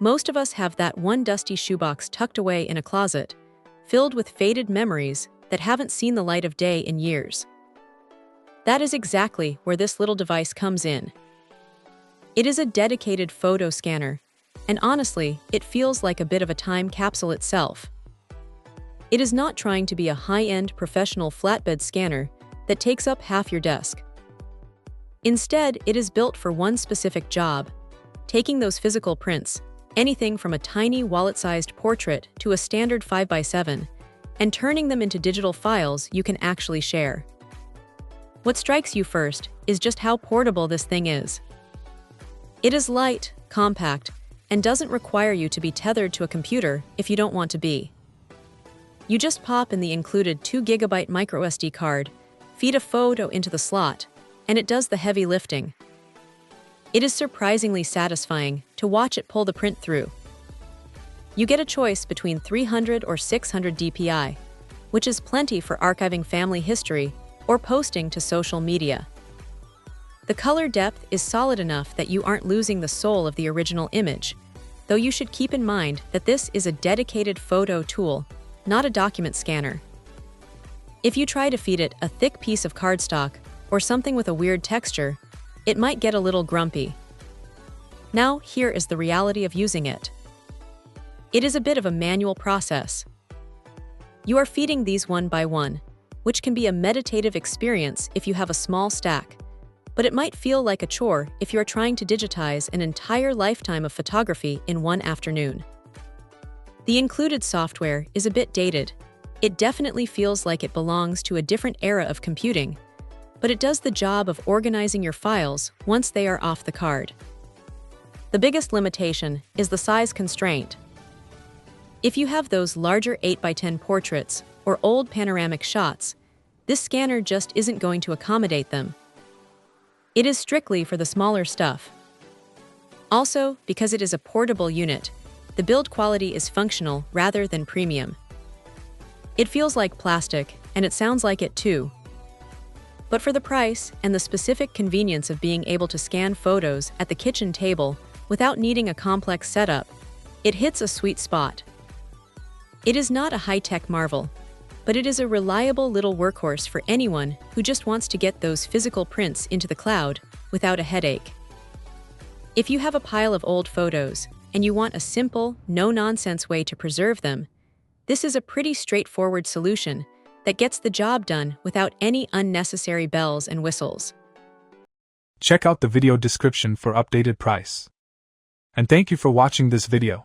Most of us have that one dusty shoebox tucked away in a closet, filled with faded memories that haven't seen the light of day in years. That is exactly where this little device comes in. It is a dedicated photo scanner, and honestly, it feels like a bit of a time capsule itself. It is not trying to be a high-end professional flatbed scanner that takes up half your desk. Instead, it is built for one specific job, taking those physical prints, anything from a tiny wallet-sized portrait to a standard 5x7, and turning them into digital files you can actually share. What strikes you first is just how portable this thing is. It is light, compact, and doesn't require you to be tethered to a computer if you don't want to be. You just pop in the included 2GB microSD card, feed a photo into the slot, and it does the heavy lifting. It is surprisingly satisfying to watch it pull the print through. You get a choice between 300 or 600 dpi, which is plenty for archiving family history or posting to social media. The color depth is solid enough that you aren't losing the soul of the original image, though you should keep in mind that this is a dedicated photo tool, not a document scanner. If you try to feed it a thick piece of cardstock or something with a weird texture, it might get a little grumpy. Now, here is the reality of using it. It is a bit of a manual process. You are feeding these one by one, which can be a meditative experience if you have a small stack, but it might feel like a chore if you are trying to digitize an entire lifetime of photography in one afternoon. The included software is a bit dated. It definitely feels like it belongs to a different era of computing, but it does the job of organizing your files once they are off the card. The biggest limitation is the size constraint. If you have those larger 8x10 portraits or old panoramic shots, this scanner just isn't going to accommodate them. It is strictly for the smaller stuff. Also, because it is a portable unit, the build quality is functional rather than premium. It feels like plastic, and it sounds like it too. But for the price and the specific convenience of being able to scan photos at the kitchen table without needing a complex setup, it hits a sweet spot. It is not a high-tech marvel, but it is a reliable little workhorse for anyone who just wants to get those physical prints into the cloud without a headache. If you have a pile of old photos and you want a simple, no-nonsense way to preserve them, this is a pretty straightforward solution that gets the job done without any unnecessary bells and whistles. Check out the video description for updated price. And thank you for watching this video.